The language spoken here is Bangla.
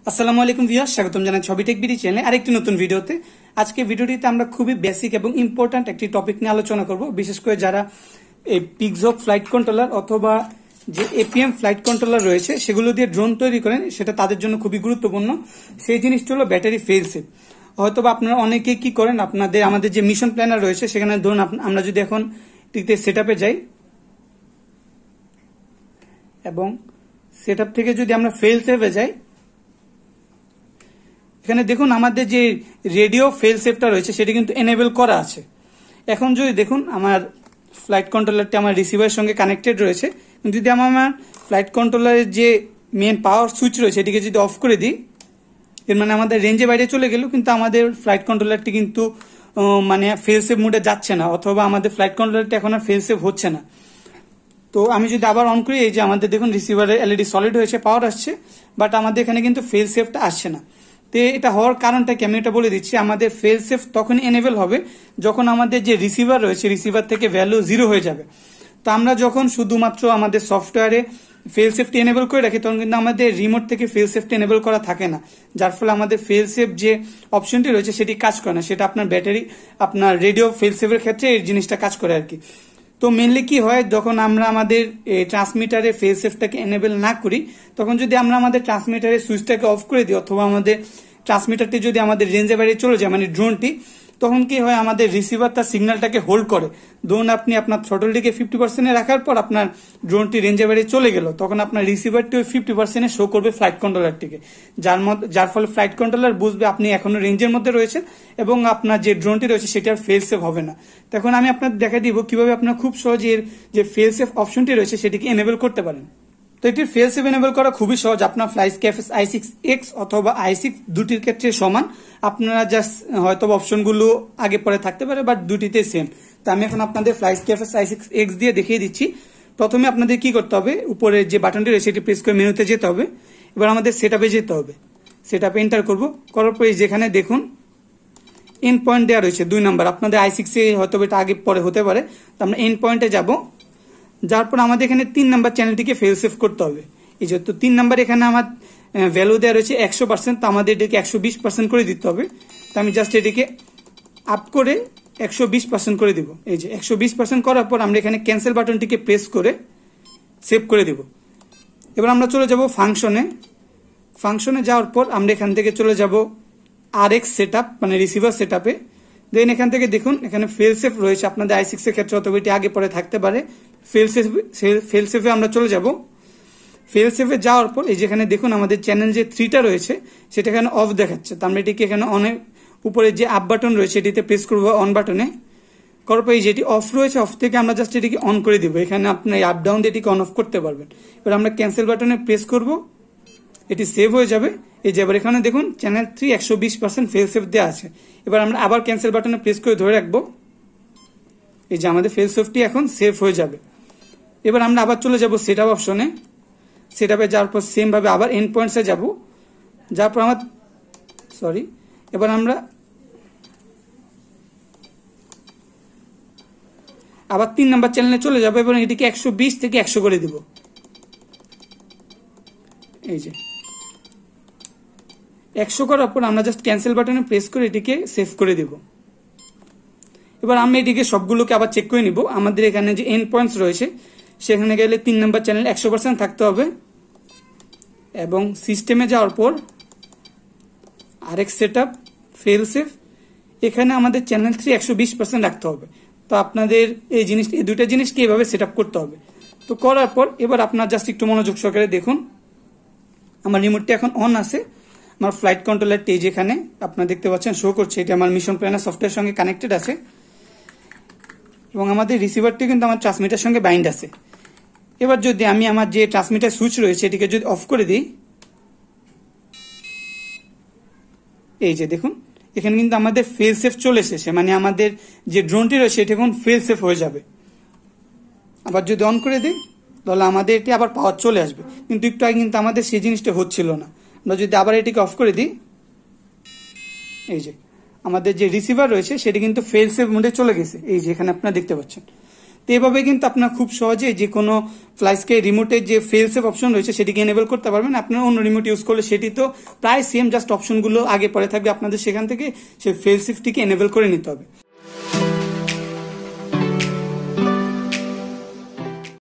আসসালামু আলাইকুম ভিউয়ার্স, স্বাগতম জানাচ্ছি হবি টেক বিডি চ্যানেলে আরেকটি নতুন ভিডিওতে। আজকে ভিডিওটিতে আমরা খুবই বেসিক এবং ইম্পর্ট্যান্ট একটি টপিক নিয়ে আলোচনা করব। বিশেষ করে যারা এই পিকজক ফ্লাইট কন্ট্রোলার অথবা যে এপিএম ফ্লাইট কন্ট্রোলার রয়েছে সেগুলো দিয়ে ড্রোন তৈরি করেন, সেটা তাদের জন্য খুবই গুরুত্বপূর্ণ। সেই জিনিসটা হলো ব্যাটারি ফেল সেফ। হয়তোবা আপনারা অনেকে কি করেন, আমাদের যে মিশন প্ল্যানার রয়েছে সেখানে ধরুন আমরা যদি এখন সেটআপে যাই এবং সেটআপ থেকে যদি আমরা ফেল সেভে যাই, এখানে দেখুন আমাদের যে রেডিও ফেল সেফটা রয়েছে সেটা কিন্তু এনেবল করা আছে। এখন যদি দেখুন আমার ফ্লাইট কন্ট্রোলারটি আমার রিসিভারের সঙ্গে কানেক্টেড রয়েছে, যদি আমার ফ্লাইট কন্ট্রোলারের যে মেন পাওয়ার সুইচ রয়েছে এটিকে যদি অফ করে দিই, এর মানে আমাদের রেঞ্জে বাইরে চলে গেল, কিন্তু আমাদের ফ্লাইট কন্ট্রোলারটি কিন্তু মানে ফেল সেভ মোডে যাচ্ছে না, অথবা আমাদের ফ্লাইট কন্ট্রোলারটি এখন আর ফেল সেভ হচ্ছে না। তো আমি যদি আবার অন করি, এই যে আমাদের দেখুন রিসিভারে এলইডি সলিড হয়েছে, পাওয়ার আসছে, বাট আমাদের এখানে কিন্তু ফেল সেভটা আসছে না। তো এটা হওয়ার কারণটা কি আমি এটা বলে দিচ্ছি। আমাদের ফেল সেফ তখন এনেবল হবে যখন আমাদের যে রিসিভার রয়েছে রিসিভার থেকে ভ্যালু 0 হয়ে যাবে। তো আমরা যখন শুধুমাত্র আমাদের সফটওয়্যারে ফেল সেফটি এনেবল করে রাখি তখন কিন্তু আমাদের রিমোট থেকে ফেল সেফটি এনেবল করা থাকে না, যার ফলে আমাদের ফেল সেফ যে অপশনটি রয়েছে সেটি কাজ করে না। সেটা আপনার রেডিও ফেল সেফের ক্ষেত্রে এই জিনিসটা কাজ করে আর কি। তো মেনলি কি হয়, যখন আমরা আমাদের ট্রান্সমিটারে ফেল সেফটাকে এনেবল না করি, তখন যদি আমরা আমাদের ট্রান্সমিটারের সুইচটাকে অফ করে দিই অথবা আমাদের ট্রান্সমিটারটি যদি আমাদের রেঞ্জের বাইরে চলে যায়, মানে ড্রোনটি, তখন কি হয়, আমাদের রিসিভার তার সিগন্যালটাকে হোল্ড করে। ধরুন আপনি আপনার থ্রটলটিকে 50% রাখার পর আপনার ড্রোনটি রেঞ্জের বাইরে চলে গেল, তখন আপনার রিসিভারটি ওই 50% শো করবে ফ্লাইট কন্ট্রোলারটিকে, যার ফলে ফ্লাইট কন্ট্রোলার বুঝবে আপনি এখনো রেঞ্জের মধ্যে রয়েছেন এবং আপনার যে ড্রোনটি রয়েছে সেটা আর ফেল সেভ হবে না। তখন আমি আপনাদের দেখা দিব কিভাবে আপনার খুব সহজে এর যে ফেল সেভ অপশনটি রয়েছে সেটিকে এনেবল করতে পারেন। তো এটির ফেল সেভ এনেবল করা খুবই সহজ। আপনার Flysky FSi6X অথবা i6 দুটির ক্ষেত্রে সমান। আপনারা জাস্ট হয়তো অপশনগুলো আগে পরে থাকতে পারে, বাট দুটিতে সেম। তো আমি এখন আপনাদের Flysky FSi6X দিয়ে দেখিয়ে দিচ্ছি। প্রথমে আপনাদের কি করতে হবে, উপরে যে বাটনটি রয়েছে সেটি প্রেস করে মেনুতে যেতে হবে। এবার আমাদের সেটআপে যেতে হবে, সেটআপে এন্টার করব। করার পরে যেখানে দেখুন এন্ড পয়েন্ট দেওয়া রয়েছে 2 নাম্বার, আপনাদের i6 এ হয়তো এটা আগে পরে হতে পারে। তো আমরা এন্ড পয়েন্টে যাব, যার পর আমাদের এখানে 3 নাম্বার চ্যানেলটিকে ফেল সেভ করতে হবে। এই যে তো 3 নাম্বার এখানে আমার ভ্যালু দেওয়া রয়েছে 100%, তো আমাদের এটাকে 120% করে দিতে হবে। তো আমি জাস্ট এটিকে আপ করে 120% করে দিব। এই যে 120% করার পর আমরা এখানে ক্যান্সেল বাটনটিকে প্রেস করে সেভ করে দিব। এবার আমরা চলে যাব ফাংশনে যাওয়ার পর আমরা এখান থেকে চলে যাব আরএক্স সেটআপ, মানে রিসিভার সেটআপে। দেন এখান থেকে দেখুন এখানে ফেল সেভ রয়েছে, আপনাদের i6 এর ক্ষেত্রে অথবা এটি আগে পরে থাকতে পারে। ফেল সেভে আমরা চলে যাব। ফেল সেভে যাওয়ার পর এই যেখানে দেখুন আমাদের চ্যানেল যে 3টা রয়েছে সেটা এখানে অফ দেখাচ্ছে। তো আমরা এটিকে এখানে উপরে যে আপ বাটন রয়েছে এটিতে প্রেস করবো, অন বাটনে করার পর এই যেটি অফ রয়েছে, অফ থেকে আমরা জাস্ট এটিকে অন করে দিব। এখানে আপনি আপ ডাউন দিয়ে এটিকে অন অফ করতে পারবেন। এবার আমরা ক্যান্সেল বাটনে প্রেস করব, এটি সেভ হয়ে যাবে। এই যে এবার এখানে দেখুন চ্যানেল 3 120% ফেল সেভ দেওয়া আছে। এবার আমরা আবার ক্যান্সেল বাটনে প্রেস করে ধরে রাখবো, এই যে আমাদের ফেল সেভটি এখন সেভ হয়ে যাবে। এবার আমরা আবার চলে যাব সেটআপ অপশনে। সেটআপে যাওয়ার পর সেম ভাবে আবার এন্ড পয়েন্টসে যাব, যার পর এবার আমরা আবার 3 নাম্বার চ্যানেলে চলে যাব এবং এটিকে 120 থেকে 100 করে দিব। এই যে 100 করার পর আমরা জাস্ট ক্যান্সেল বাটনে প্রেস করে এটিকে সেভ করে দিব। এবার আমরা এটিকে সবগুলোকে আবার চেক করে নিব। আমাদের এখানে যে এন্ড পয়েন্টস রয়েছে সেখানে গেলে 3 নাম্বার চ্যানেল 100% থাকতে হবে এবং সিস্টেমে যাওয়ার পর আরএক্স সেটআপ, ফেল সেভ, এখানে আমাদের চ্যানেল 3 120% রাখতে হবে। তো আপনাদের এই দুইটা জিনিসকে এভাবে সেটআপ করতে হবে। তো করার পর এবার আপনার জাস্ট একটু মনোযোগ সহকারে দেখুন, আমার রিমোটটি এখন অন আছে। আমার ফ্লাইট কন্ট্রোলারটি যেখানে আপনারা দেখতে পাচ্ছেন শো করছে, এটা আমার মিশন প্ল্যানার সফটওয়্যারের সঙ্গে কানেক্টেড আছে এবং আমাদের রিসিভারটি কিন্তু আমার ট্রান্সমিটার সঙ্গে বাইন্ড আছে। এবার যদি আমি আমার যে ট্রান্সমিটার সুইচ রয়েছে এটিকে যদি অফ করে দিই, এই যে দেখুন এখানে কিন্তু আমাদের ফেল সেভ চলে এসেছে, মানে আমাদের যে ড্রোনটি রয়েছে এটি এখন ফেল সেভ হয়ে যাবে। আবার যদি অন করে দিই তাহলে আমাদের এটি আবার পাওয়ার চলে আসবে, কিন্তু একটু আগে কিন্তু আমাদের সেই জিনিসটা হচ্ছিল না। আমরা যদি আবার এটিকে অফ করে দিই, এই যে আমাদের যে রিসিভার রয়েছে সেটি কিন্তু ফেল সেভ মোডে চলে গেছে, এই যে এখানে আপনারা দেখতে পাচ্ছেন। তো এভাবে কিন্তু আপনার খুব সহজে যে কোনো ফ্লাইস্কে রিমোটের যে ফেল সেফ অপশন রয়েছে সেটিকে এনেবল করতে পারবেন। আপনার অন্য রিমোট ইউজ করলে সেটি তো প্রায় সেম, জাস্ট অপশনগুলো আগে পরে থাকবে, আপনাদের সেখান থেকে সেই ফেল সেফটিকে এনেবল করে নিতে হবে।